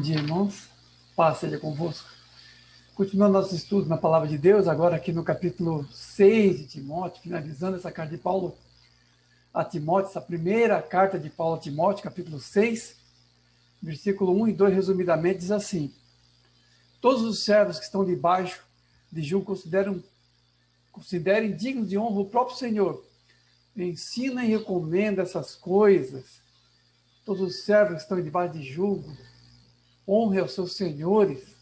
dia, irmãos. Paz seja convosco. Continuando nosso estudo na Palavra de Deus, agora aqui no capítulo 6 de Timóteo, finalizando essa carta de Paulo a Timóteo, essa primeira carta de Paulo a Timóteo, capítulo 6, versículo 1 e 2, resumidamente, diz assim: todos os servos que estão debaixo de julgo considerem dignos de honra o próprio Senhor. Ensina e recomenda essas coisas. Todos os servos que estão debaixo de julgo, honre aos seus senhores.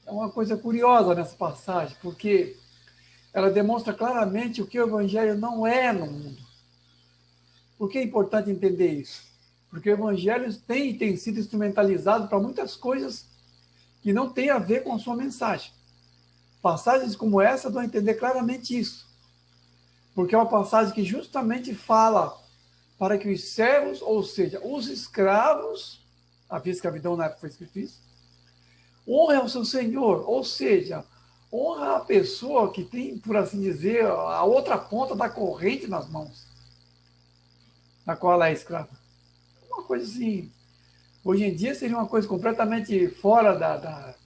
É uma coisa curiosa nessa passagem, porque ela demonstra claramente o que o Evangelho não é no mundo. Por que é importante entender isso? Porque o Evangelho tem sido instrumentalizado para muitas coisas que não têm a ver com a sua mensagem. Passagens como essa dão a entender claramente isso. Porque é uma passagem que justamente fala para que os servos, ou seja, os escravos, havia escravidão na época que foi escrito isso, honre ao seu senhor, ou seja, honra a pessoa que tem, por assim dizer, a outra ponta da corrente nas mãos, na qual ela é escrava. Uma coisa assim, hoje em dia seria uma coisa completamente fora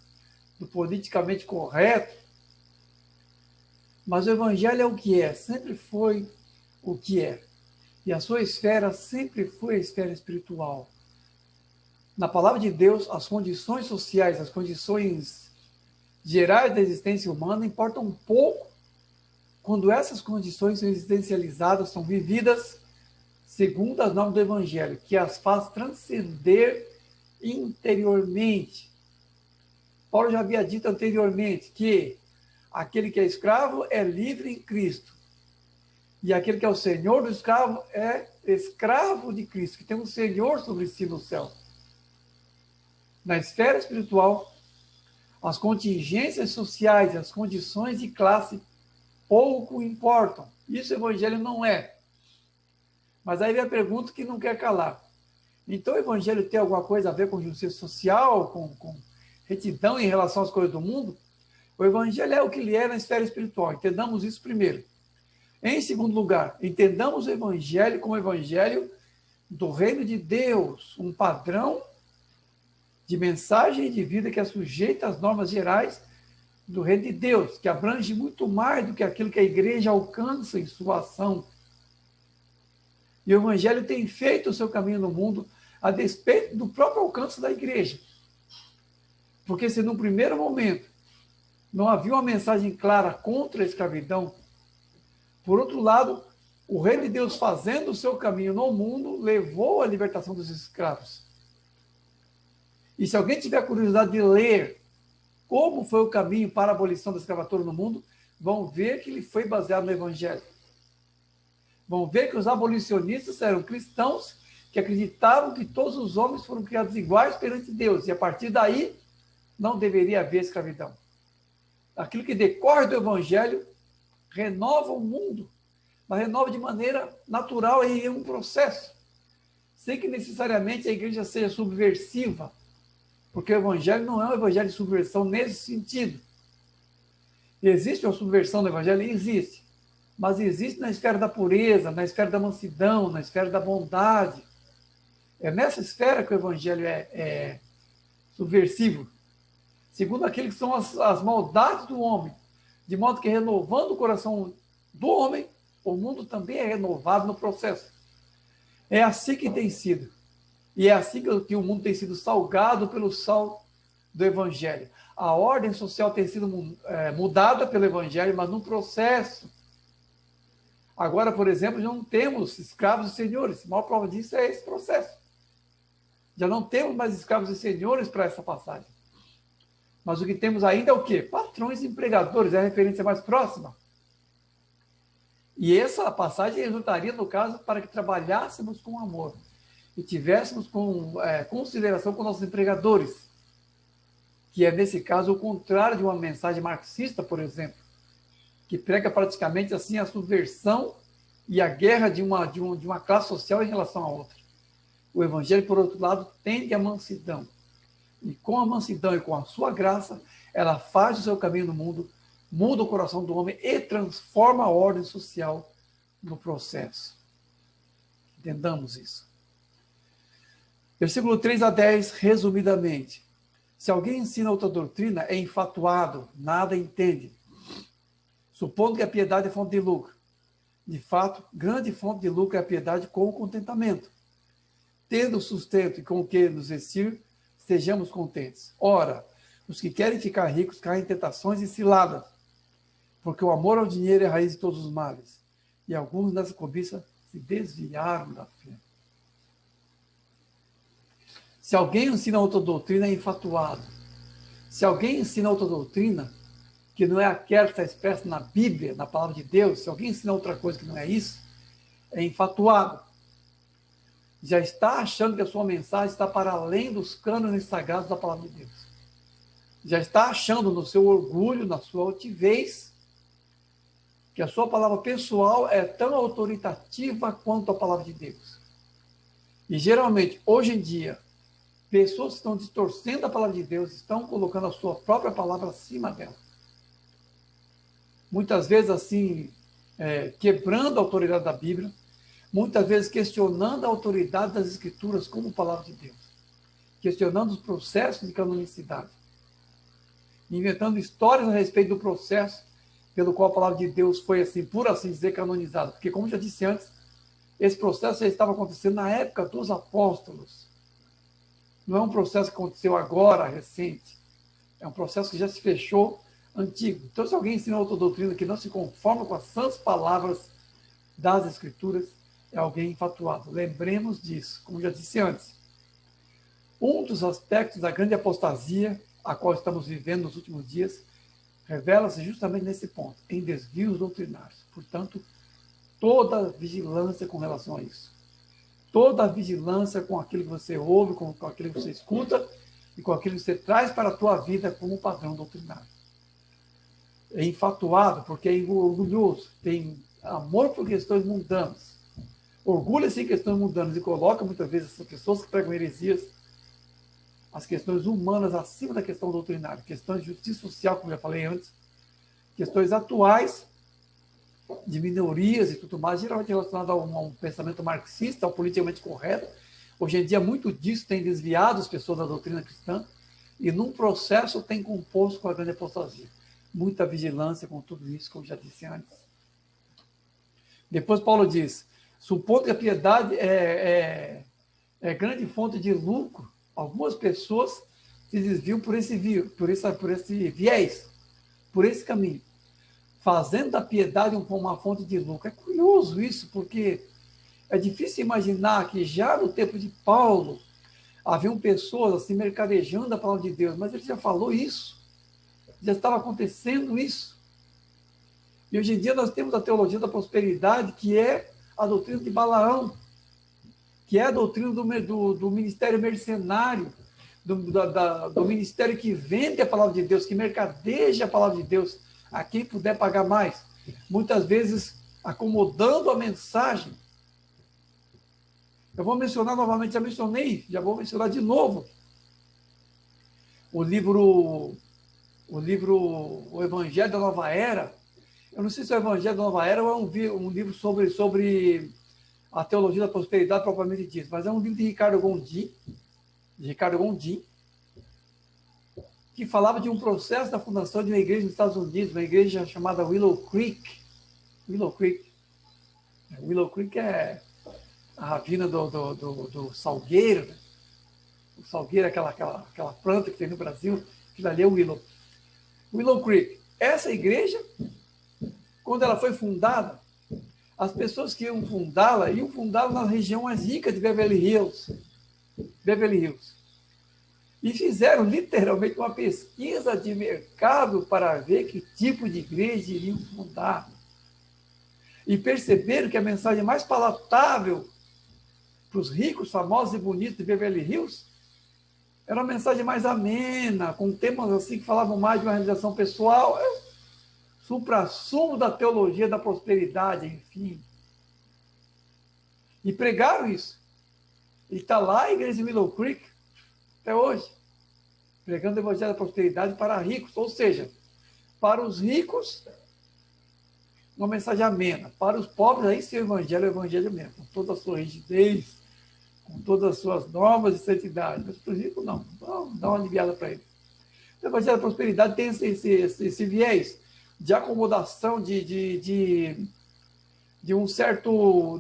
do politicamente correto, mas o Evangelho é o que é, sempre foi o que é. E a sua esfera sempre foi a esfera espiritual. Na palavra de Deus, as condições sociais, as condições gerais da existência humana importam um pouco quando essas condições são existencializadas, são vividas segundo as normas do Evangelho, que as faz transcender interiormente. Paulo já havia dito anteriormente que aquele que é escravo é livre em Cristo. E aquele que é o senhor do escravo é escravo de Cristo, que tem um senhor sobre si no céu. Na esfera espiritual, as contingências sociais, as condições de classe pouco importam. Isso o Evangelho não é. Mas aí vem a pergunta que não quer calar. Então o Evangelho tem alguma coisa a ver com justiça social, com retidão em relação às coisas do mundo? O Evangelho é o que ele é na esfera espiritual. Entendamos isso primeiro. Em segundo lugar, entendamos o Evangelho como o Evangelho do reino de Deus, um padrão de mensagem de vida que é sujeita às normas gerais do reino de Deus, que abrange muito mais do que aquilo que a igreja alcança em sua ação. E o Evangelho tem feito o seu caminho no mundo a despeito do próprio alcance da igreja. Porque se no primeiro momento não havia uma mensagem clara contra a escravidão, por outro lado, o reino de Deus fazendo o seu caminho no mundo levou à libertação dos escravos. E se alguém tiver curiosidade de ler como foi o caminho para a abolição da escravatura no mundo, vão ver que ele foi baseado no Evangelho. Vão ver que os abolicionistas eram cristãos que acreditavam que todos os homens foram criados iguais perante Deus, e a partir daí não deveria haver escravidão. Aquilo que decorre do Evangelho renova o mundo, mas renova de maneira natural e em um processo, sem que necessariamente a igreja seja subversiva, porque o Evangelho não é um Evangelho de subversão nesse sentido. Existe uma subversão do Evangelho? Existe, mas existe na esfera da pureza, na esfera da mansidão, na esfera da bondade. É nessa esfera que o Evangelho é subversivo, segundo aquilo que são as maldades do homem, de modo que renovando o coração do homem, o mundo também é renovado no processo. É assim que tem sido. E é assim que o mundo tem sido salgado pelo sal do Evangelho. A ordem social tem sido mudada pelo Evangelho, mas num processo. Agora, por exemplo, já não temos escravos e senhores. A maior prova disso é esse processo. Já não temos mais escravos e senhores para essa passagem. Mas o que temos ainda é o quê? Patrões e empregadores, é a referência mais próxima. E essa passagem resultaria, no caso, para que trabalhássemos com amor e tivéssemos consideração com nossos empregadores, que é, nesse caso, o contrário de uma mensagem marxista, por exemplo, que prega praticamente assim a subversão e a guerra de uma classe social em relação à outra. O Evangelho, por outro lado, tende à mansidão. E com a mansidão e com a sua graça, ela faz o seu caminho no mundo, muda o coração do homem e transforma a ordem social no processo. Entendamos isso. Versículo 3 a 10, resumidamente. Se alguém ensina outra doutrina, é enfatuado, nada entende, supondo que a piedade é fonte de lucro. De fato, grande fonte de lucro é a piedade com o contentamento. Tendo sustento e com o que nos vestir, estejamos contentes. Ora, os que querem ficar ricos caem em tentações e ciladas, porque o amor ao dinheiro é a raiz de todos os males. E alguns nessa cobiça se desviaram da fé. Se alguém ensina outra doutrina, é enfatuado. Se alguém ensina outra doutrina, que não é aquela que está expressa na Bíblia, na palavra de Deus, se alguém ensina outra coisa que não é isso, é enfatuado. Já está achando que a sua mensagem está para além dos cânones sagrados da palavra de Deus. Já está achando no seu orgulho, na sua altivez, que a sua palavra pessoal é tão autoritativa quanto a palavra de Deus. E geralmente, hoje em dia, pessoas que estão distorcendo a palavra de Deus estão colocando a sua própria palavra acima dela. Muitas vezes, assim, quebrando a autoridade da Bíblia, muitas vezes questionando a autoridade das Escrituras como palavra de Deus, questionando os processos de canonicidade, inventando histórias a respeito do processo pelo qual a palavra de Deus foi, assim, por assim dizer, canonizada. Porque, como já disse antes, esse processo já estava acontecendo na época dos apóstolos. Não é um processo que aconteceu agora, recente. É um processo que já se fechou antigo. Então, se alguém ensina outra doutrina que não se conforma com as santas palavras das Escrituras, é alguém enfatuado. Lembremos disso, como já disse antes. Um dos aspectos da grande apostasia, a qual estamos vivendo nos últimos dias, revela-se justamente nesse ponto, em desvios doutrinários. Portanto, toda vigilância com relação a isso. Toda vigilância com aquilo que você ouve, com aquilo que você escuta e com aquilo que você traz para a tua vida como padrão doutrinário. É enfatuado porque é orgulhoso, tem amor por questões mundanas, orgulha-se em questões mundanas e coloca muitas vezes essas pessoas que pregam heresias, as questões humanas acima da questão doutrinária, questões de justiça social, como eu já falei antes, questões atuais de minorias e tudo mais, geralmente relacionado a um pensamento marxista, ao politicamente correto. Hoje em dia, muito disso tem desviado as pessoas da doutrina cristã e, num processo, tem composto com a grande apostasia. Muita vigilância com tudo isso, como já disse antes. Depois, Paulo diz, supondo que a piedade é grande fonte de lucro, algumas pessoas se desviam por esse viés, por esse caminho, fazendo da piedade uma fonte de lucro. É curioso isso, porque é difícil imaginar que já no tempo de Paulo haviam pessoas assim mercadejando a palavra de Deus, mas ele já falou isso, já estava acontecendo isso. E hoje em dia nós temos a teologia da prosperidade, que é a doutrina de Balaão, que é a doutrina do ministério mercenário, do ministério que vende a palavra de Deus, que mercadeja a palavra de Deus a quem puder pagar mais. Muitas vezes acomodando a mensagem. Eu vou mencionar novamente, já mencionei, já vou mencionar de novo. O Evangelho da Nova Era. Eu não sei se é o Evangelho da Nova Era ou é um livro sobre a teologia da prosperidade propriamente dita, mas é um livro de Ricardo Gondim, que falava de um processo da fundação de uma igreja nos Estados Unidos, uma igreja chamada Willow Creek. Willow Creek é a ravina do salgueiro, né? O salgueiro é aquela planta que tem no Brasil, que ali é o Willow Creek. Essa igreja, quando ela foi fundada, as pessoas que iam fundá-la na região mais rica de Beverly Hills. E fizeram literalmente uma pesquisa de mercado para ver que tipo de igreja iriam fundar. E perceberam que a mensagem mais palatável para os ricos, famosos e bonitos de Beverly Hills era uma mensagem mais amena, com temas assim que falavam mais de uma realização pessoal, supra-sumo da teologia da prosperidade, enfim. E pregaram isso. E está lá a igreja de Willow Creek, até hoje, pregando o evangelho da prosperidade para ricos, ou seja, para os ricos, uma mensagem amena. Para os pobres, aí sim o evangelho é o evangelho mesmo, com toda a sua rigidez, com todas as suas normas de santidade. Mas para os ricos, não. Vamos dar uma aliviada para ele. O evangelho da prosperidade tem esse viés de acomodação, de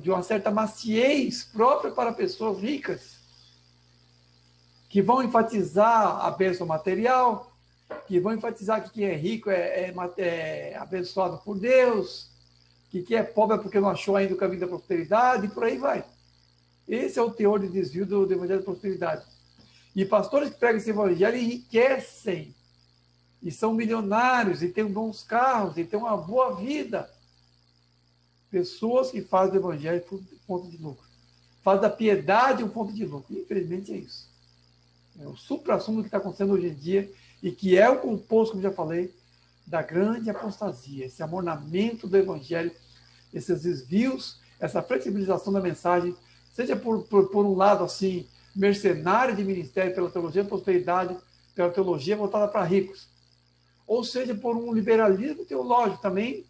uma certa maciez própria para pessoas ricas, que vão enfatizar a bênção material, que vão enfatizar que quem é rico é abençoado por Deus, que quem é pobre é porque não achou ainda o caminho da prosperidade, e por aí vai. Esse é o teor de desvio do evangelho da prosperidade. E pastores que pregam esse evangelho enriquecem, e são milionários, e têm bons carros, e têm uma boa vida. Pessoas que fazem o evangelho por ponto de lucro. Fazem da piedade um ponto de lucro. Infelizmente é isso. É o supra-sumo que está acontecendo hoje em dia, e que é o composto, como já falei, da grande apostasia, esse amornamento do evangelho, esses desvios, essa flexibilização da mensagem, seja por um lado assim, mercenário de ministério pela teologia da prosperidade, pela teologia voltada para ricos, ou seja por um liberalismo teológico também,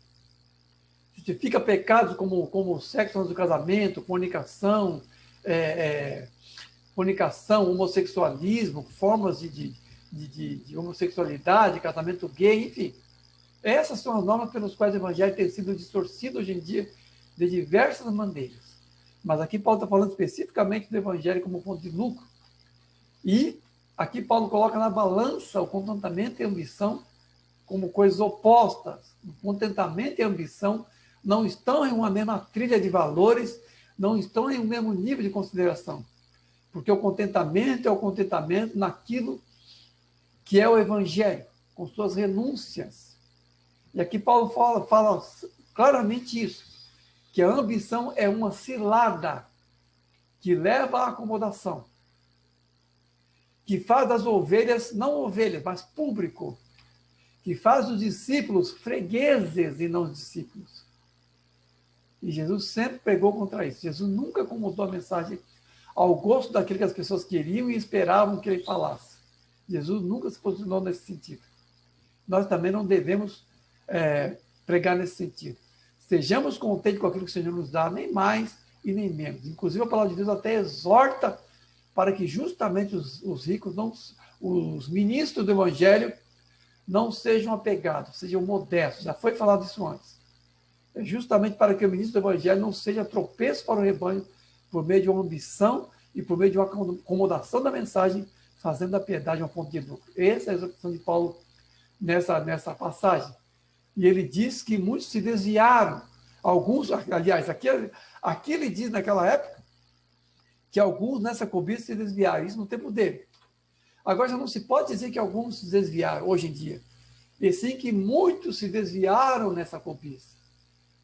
justifica pecados como sexo antes do casamento, fornicação, homossexualismo, formas de homossexualidade, casamento gay, enfim. Essas são as normas pelas quais o evangelho tem sido distorcido hoje em dia de diversas maneiras. Mas aqui Paulo está falando especificamente do evangelho como ponto de lucro. E aqui Paulo coloca na balança o contentamento e a ambição como coisas opostas. O contentamento e a ambição não estão em uma mesma trilha de valores, não estão em um mesmo nível de consideração. Porque o contentamento é o contentamento naquilo que é o evangelho, com suas renúncias. E aqui Paulo fala claramente isso, que a ambição é uma cilada que leva à acomodação, que faz das ovelhas, não ovelhas, mas público, que faz dos discípulos fregueses e não discípulos. E Jesus sempre pregou contra isso. Jesus nunca acomodou a mensagem ao gosto daquilo que as pessoas queriam e esperavam que ele falasse. Jesus nunca se posicionou nesse sentido. Nós também não devemos pregar nesse sentido. Estejamos contentes com aquilo que o Senhor nos dá, nem mais e nem menos. Inclusive, a palavra de Deus até exorta para que justamente os ricos, os ministros do Evangelho, não sejam apegados, sejam modestos. Já foi falado isso antes. É justamente para que o ministro do Evangelho não seja tropeço para o rebanho por meio de uma ambição e por meio de uma acomodação da mensagem, fazendo da piedade um ponto de lucro. Essa é a exortação de Paulo nessa passagem. E ele diz que muitos se desviaram. Alguns, aliás, aqui ele diz naquela época que alguns nessa cobiça se desviaram. Isso no tempo dele. Agora já não se pode dizer que alguns se desviaram hoje em dia. E sim que muitos se desviaram nessa cobiça.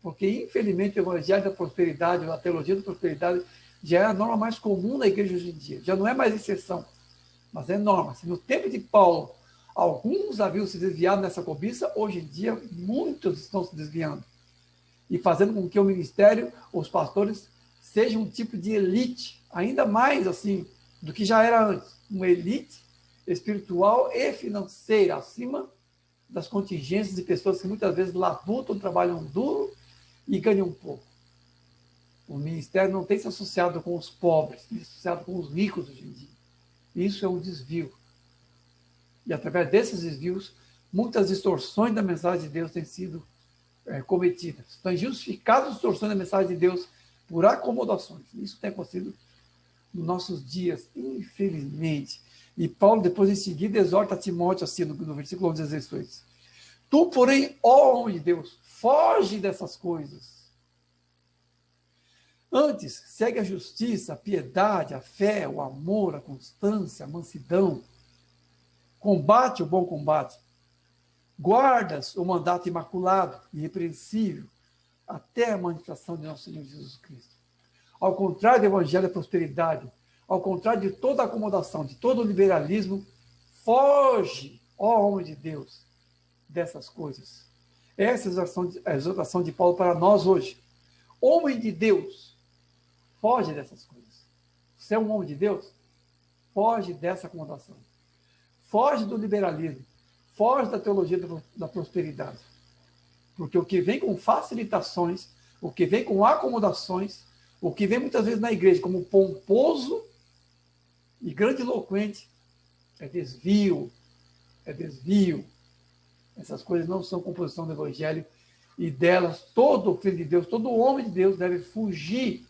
Porque, infelizmente, o evangelho da prosperidade, a teologia da prosperidade, já é a norma mais comum na igreja hoje em dia. Já não é mais exceção, mas é norma. Se no tempo de Paulo, alguns haviam se desviado nessa cobiça, hoje em dia, muitos estão se desviando. E fazendo com que o ministério, os pastores, sejam um tipo de elite, ainda mais assim do que já era antes. Uma elite espiritual e financeira, acima das contingências de pessoas que muitas vezes labutam, trabalham duro e ganham pouco. O ministério não tem se associado com os pobres, tem se associado com os ricos hoje em dia. Isso é um desvio. E através desses desvios, muitas distorções da mensagem de Deus têm sido cometidas. Estão justificadas as distorções da mensagem de Deus por acomodações. Isso tem acontecido nos nossos dias, infelizmente. E Paulo, depois, em seguida, exorta Timóteo assim, no versículo 16. Tu, porém, ó homem de Deus, foge dessas coisas. Antes, segue a justiça, a piedade, a fé, o amor, a constância, a mansidão. Combate o bom combate. Guardas o mandato imaculado, irrepreensível, até a manifestação de nosso Senhor Jesus Cristo. Ao contrário do evangelho da prosperidade, ao contrário de toda acomodação, de todo o liberalismo, foge, ó homem de Deus, dessas coisas. Essa é a exortação de Paulo para nós hoje. Homem de Deus, foge dessas coisas. Você é um homem de Deus? Foge dessa acomodação. Foge do liberalismo. Foge da teologia da prosperidade. Porque o que vem com facilitações, o que vem com acomodações, O que vem muitas vezes na igreja como pomposo e grandiloquente é desvio, é desvio. Essas coisas não são composição do Evangelho e delas todo filho de Deus, todo homem de Deus deve fugir.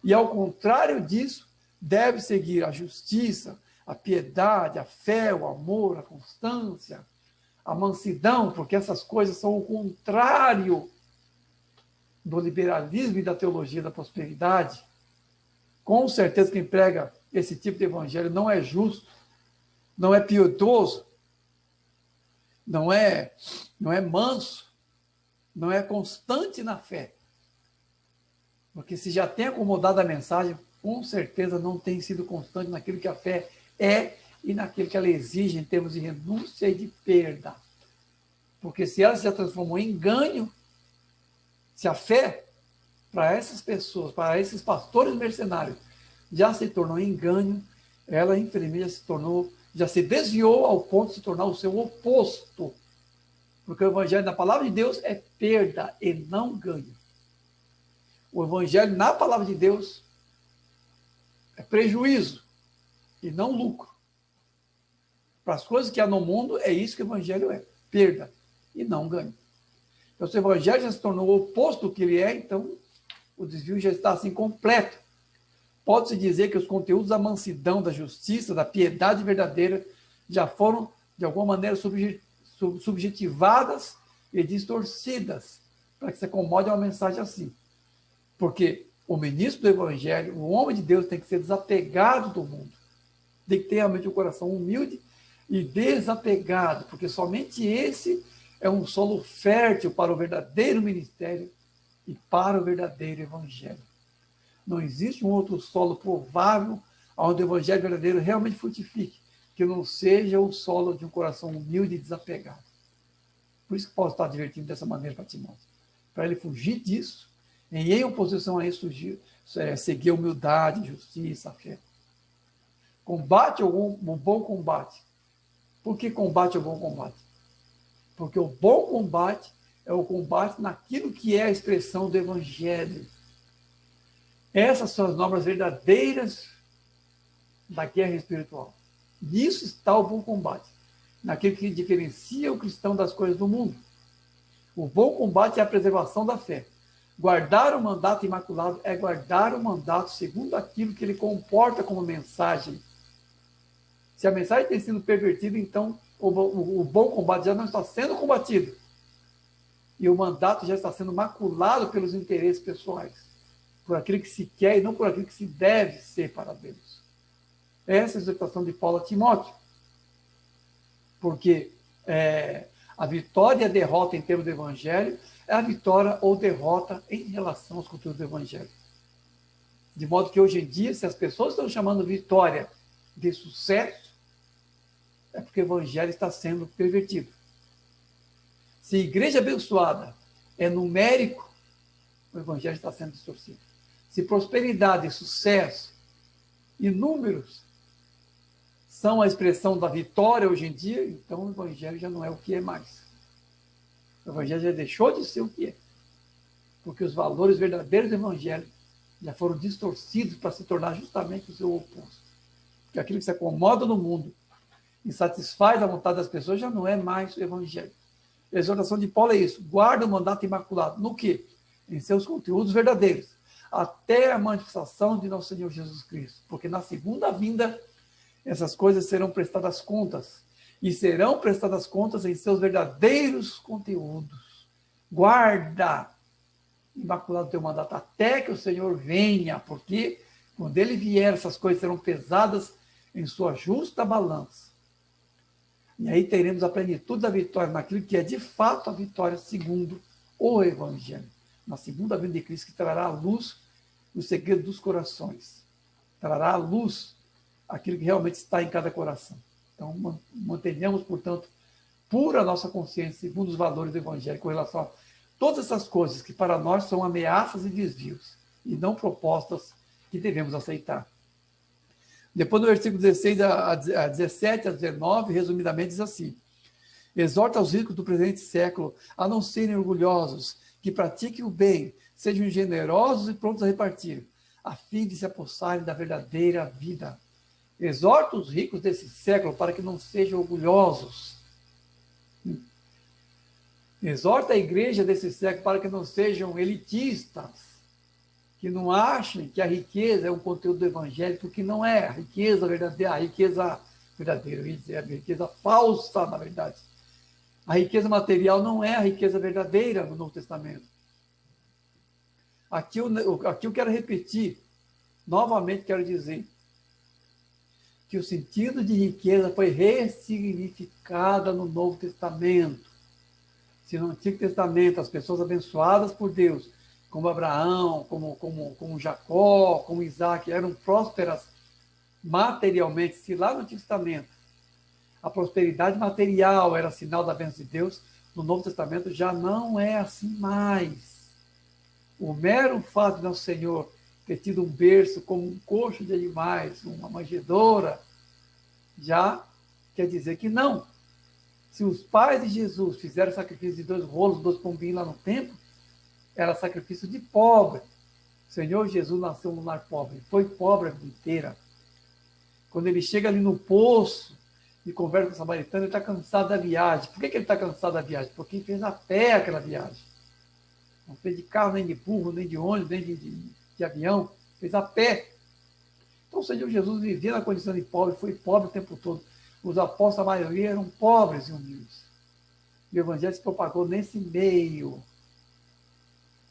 E ao contrário disso, deve seguir a justiça, a piedade, a fé, o amor, a constância, a mansidão, porque essas coisas são o contrário do liberalismo e da teologia da prosperidade. Com certeza quem prega esse tipo de evangelho não é justo, não é piedoso, não é manso, não é constante na fé. Porque se já tem acomodado a mensagem, com certeza não tem sido constante naquilo que a fé é e naquilo que ela exige em termos de renúncia e de perda. Porque se ela se transformou em ganho, se a fé para essas pessoas, para esses pastores mercenários, já se tornou em ganho, ela infelizmente já se desviou ao ponto de se tornar o seu oposto. Porque o evangelho na palavra de Deus é perda e não ganho. O evangelho na palavra de Deus é prejuízo e não lucro. Para as coisas que há no mundo, é isso que o evangelho é, perda e não ganho. Então, se o evangelho já se tornou o oposto do que ele é, então o desvio já está assim completo. Pode-se dizer que os conteúdos da mansidão, da justiça, da piedade verdadeira já foram, de alguma maneira, subjetivadas e distorcidas para que se acomode a uma mensagem assim. Porque o ministro do evangelho, o homem de Deus, tem que ser desapegado do mundo. Tem que ter realmente um coração humilde e desapegado, porque somente esse é um solo fértil para o verdadeiro ministério e para o verdadeiro evangelho. Não existe um outro solo provável onde o evangelho verdadeiro realmente frutifique, que não seja o solo de um coração humilde e desapegado. Por isso que Paulo está advertindo dessa maneira para Timóteo. Para ele fugir disso, e em oposição a isso, seguir a humildade, justiça, a fé. Combate o bom combate. Por que combate o bom combate? Porque o bom combate é o combate naquilo que é a expressão do evangelho. Essas são as normas verdadeiras da guerra espiritual. Nisso está o bom combate, naquilo que diferencia o cristão das coisas do mundo. O bom combate é a preservação da fé. Guardar o mandato imaculado é guardar o mandato segundo aquilo que ele comporta como mensagem. Se a mensagem tem sido pervertida, então o bom combate já não está sendo combatido. E o mandato já está sendo maculado pelos interesses pessoais, por aquilo que se quer e não por aquilo que se deve ser para Deus. Essa é a exortação de Paulo a Timóteo. Porque a vitória e a derrota em termos do evangelho é a vitória ou derrota em relação aos conteúdos do evangelho. De modo que hoje em dia, se as pessoas estão chamando vitória de sucesso, é porque o evangelho está sendo pervertido. Se igreja abençoada é numérico, o evangelho está sendo distorcido. Se prosperidade, sucesso e números são a expressão da vitória hoje em dia, então o evangelho já não é o que é mais. O evangelho já deixou de ser o que é. Porque os valores verdadeiros do evangelho já foram distorcidos para se tornar justamente o seu oposto. Porque aquilo que se acomoda no mundo e satisfaz a vontade das pessoas já não é mais o evangelho. A exortação de Paulo é isso: guarda o mandato imaculado. No quê? Em seus conteúdos verdadeiros, até a manifestação de nosso Senhor Jesus Cristo. Porque na segunda vinda, essas coisas serão prestadas contas. E serão prestadas contas em seus verdadeiros conteúdos. Guarda imaculado o teu mandato até que o Senhor venha, porque quando ele vier, essas coisas serão pesadas em sua justa balança. E aí teremos a plenitude da vitória naquilo que é de fato a vitória segundo o Evangelho. Na segunda vinda de Cristo, que trará à luz o segredo dos corações. Trará à luz aquilo que realmente está em cada coração. Então, mantenhamos, portanto, pura a nossa consciência segundo os valores do Evangelho com relação a todas essas coisas que para nós são ameaças e desvios e não propostas que devemos aceitar. Depois, no versículo 16 a 17 a 19, resumidamente diz assim: exorta os ricos do presente século a não serem orgulhosos, que pratiquem o bem, sejam generosos e prontos a repartir, a fim de se apossarem da verdadeira vida. Exorta os ricos desse século para que não sejam orgulhosos. Exorta a igreja desse século para que não sejam elitistas, que não achem que a riqueza é um conteúdo do evangelho, porque não é. A riqueza verdadeira, a riqueza falsa, na verdade. A riqueza material não é a riqueza verdadeira no Novo Testamento. Aqui eu quero repetir, novamente quero dizer, que o sentido de riqueza foi ressignificado no Novo Testamento. Se no Antigo Testamento as pessoas abençoadas por Deus, como Abraão, como Jacó, como Isaac, eram prósperas materialmente, se lá no Antigo Testamento a prosperidade material era sinal da bênção de Deus, no Novo Testamento já não é assim mais. O mero fato de nosso Senhor ter tido um berço como um coxo de animais, uma manjedoura, já quer dizer que não. Se os pais de Jesus fizeram sacrifício de 2 rolos, 2 pombinhos lá no templo, era sacrifício de pobre. O Senhor Jesus nasceu num lar pobre, foi pobre a vida inteira. Quando ele chega ali no poço e conversa com o samaritano, ele está cansado da viagem. Por que ele está cansado da viagem? Porque ele fez a pé aquela viagem. Não fez de carro, nem de burro, nem de ônibus, nem de avião. Fez a pé. Então o Senhor Jesus vivia na condição de pobre, foi pobre o tempo todo. Os apóstolos, a maioria, eram pobres e humildes. E o evangelho se propagou nesse meio.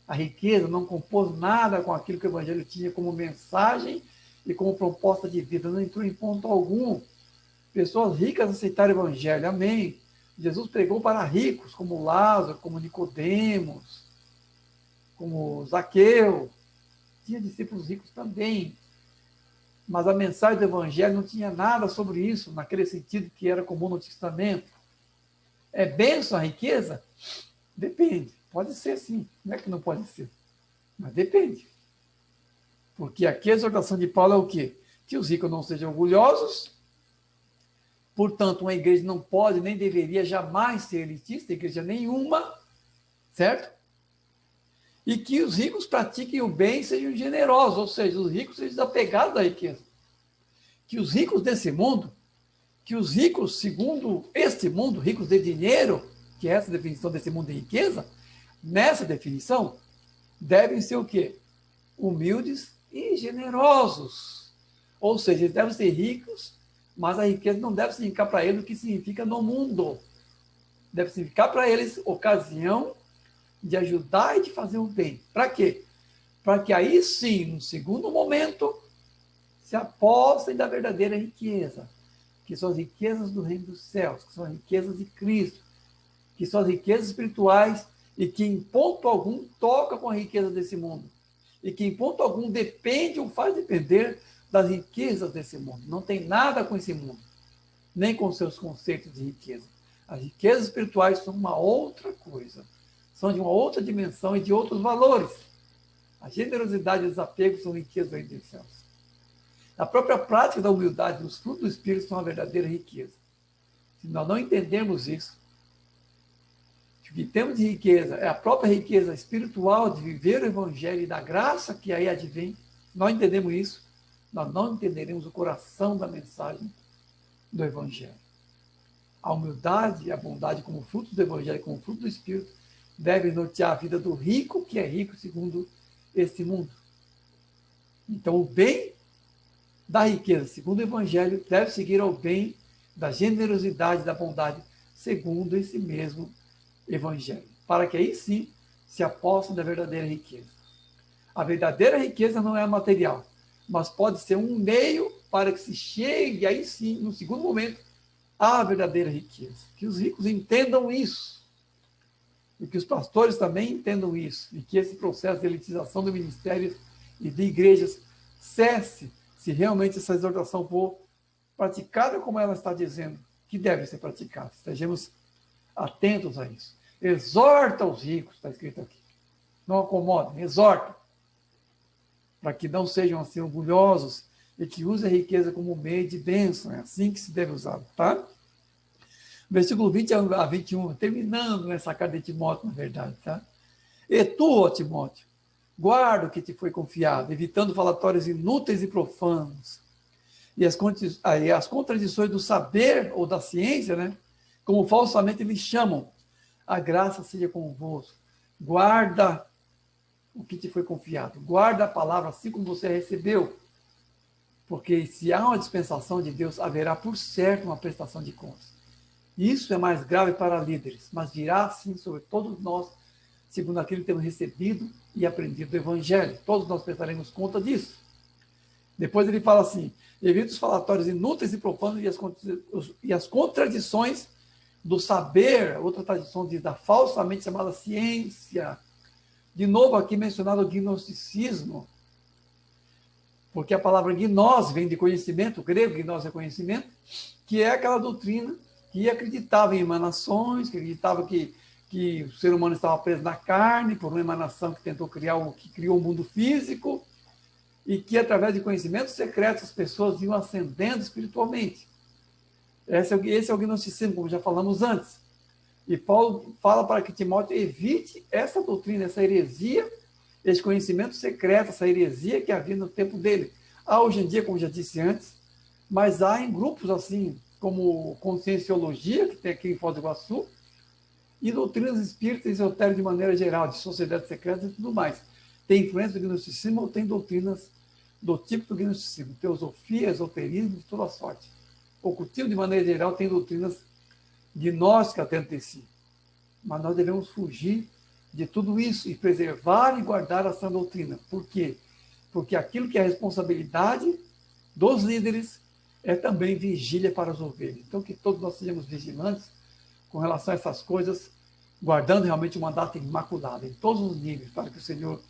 A riqueza não compôs nada com aquilo que o evangelho tinha como mensagem e como proposta de vida. Não entrou em ponto algum. Pessoas ricas aceitaram o evangelho. Amém. Jesus pregou para ricos, como Lázaro, como Nicodemos, como Zaqueu. Tinha discípulos ricos também. Mas a mensagem do evangelho não tinha nada sobre isso, naquele sentido que era comum no Antigo Testamento. É bênção a riqueza? Depende. Pode ser sim. Não é que não pode ser. Mas depende. Porque aqui a exortação de Paulo é o quê? Que os ricos não sejam orgulhosos. Portanto, uma igreja não pode nem deveria jamais ser elitista, igreja nenhuma, certo? E que os ricos pratiquem o bem e sejam generosos, ou seja, os ricos sejam desapegados da riqueza. Que os ricos desse mundo, que os ricos, segundo este mundo, ricos de dinheiro, que é essa definição desse mundo de riqueza, nessa definição, devem ser o quê? Humildes e generosos. Ou seja, eles devem ser ricos, mas a riqueza não deve significar para eles o que significa no mundo. Deve significar para eles ocasião de ajudar e de fazer o bem. Para quê? Para que aí sim, no segundo momento, se apossem da verdadeira riqueza, que são as riquezas do reino dos céus, que são as riquezas de Cristo, que são as riquezas espirituais e que em ponto algum toca com a riqueza desse mundo. E que em ponto algum depende ou faz depender das riquezas desse mundo. Não tem nada com esse mundo, nem com seus conceitos de riqueza. As riquezas espirituais são uma outra coisa. São de uma outra dimensão e de outros valores. A generosidade e o desapego são riquezas do reino dos céus. A própria prática da humildade, os frutos do Espírito são uma verdadeira riqueza. Se nós não entendermos isso, o que temos de riqueza é a própria riqueza espiritual de viver o Evangelho e da graça que aí advém, nós entendemos isso, nós não entenderemos o coração da mensagem do Evangelho. A humildade e a bondade como fruto do Evangelho, como fruto do Espírito, devem nortear a vida do rico, que é rico segundo este mundo. Então, o bem da riqueza, segundo o Evangelho, deve seguir ao bem da generosidade e da bondade, segundo esse mesmo Evangelho. Para que aí sim se apossem da verdadeira riqueza. A verdadeira riqueza não é material, mas pode ser um meio para que se chegue aí sim, no segundo momento, à verdadeira riqueza. Que os ricos entendam isso. E que os pastores também entendam isso. E que esse processo de elitização do ministério e de igrejas cesse se realmente essa exortação for praticada como ela está dizendo que deve ser praticada. Estejamos atentos a isso. Exorta os ricos, está escrito aqui. Não acomodem, exorta. Para que não sejam assim orgulhosos e que usem a riqueza como meio de bênção. É assim que se deve usar, tá? Versículo 20 a 21, terminando essa carta de Timóteo, na verdade, tá? E tu, ó Timóteo, Guarda o que te foi confiado, evitando falatórios inúteis e profanos. E as contradições do saber ou da ciência, né? Como falsamente eles chamam. A graça seja convosco. Guarda o que te foi confiado. Guarda a palavra assim como você recebeu. Porque se há uma dispensação de Deus, haverá por certo uma prestação de contas. Isso é mais grave para líderes, mas virá sim sobre todos nós, segundo aquilo que temos recebido e aprendido do Evangelho. Todos nós prestaremos conta disso. Depois ele fala assim: evita os falatórios inúteis e profanos e as contradições do saber, outra tradição diz, da falsamente chamada ciência. De novo aqui mencionado o gnosticismo, porque a palavra gnose vem de conhecimento, o grego gnose é conhecimento, que é aquela doutrina que acreditava em emanações, que acreditava que o ser humano estava preso na carne por uma emanação que tentou que criou um mundo físico, e que através de conhecimentos secretos as pessoas iam ascendendo espiritualmente. Esse é o gnosticismo, como já falamos antes. E Paulo fala para que Timóteo evite essa doutrina, essa heresia, esse conhecimento secreto, essa heresia que havia no tempo dele. Há hoje em dia, como já disse antes, mas há em grupos assim, como Conscienciologia, que tem aqui em Foz do Iguaçu, e doutrinas espíritas e esotéricas de maneira geral, de sociedades secretas e tudo mais. Tem influência do gnosticismo ou tem doutrinas do tipo do gnosticismo, teosofia, esoterismo, de toda sorte. O ocultismo, de maneira geral, tem doutrinas gnósticas dentro de si. Mas nós devemos fugir de tudo isso e preservar e guardar a sã doutrina. Por quê? Porque aquilo que é a responsabilidade dos líderes é também vigília para as ovelhas. Então, que todos nós sejamos vigilantes com relação a essas coisas, guardando realmente o mandato imaculado em todos os níveis, para que o Senhor,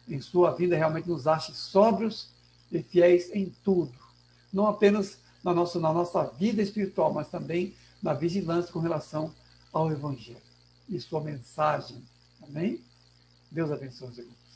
em sua vida, realmente nos ache sóbrios e fiéis em tudo. Não apenas na nossa vida espiritual, mas também na vigilância com relação ao Evangelho e sua mensagem. Amém? Deus abençoe, irmãos.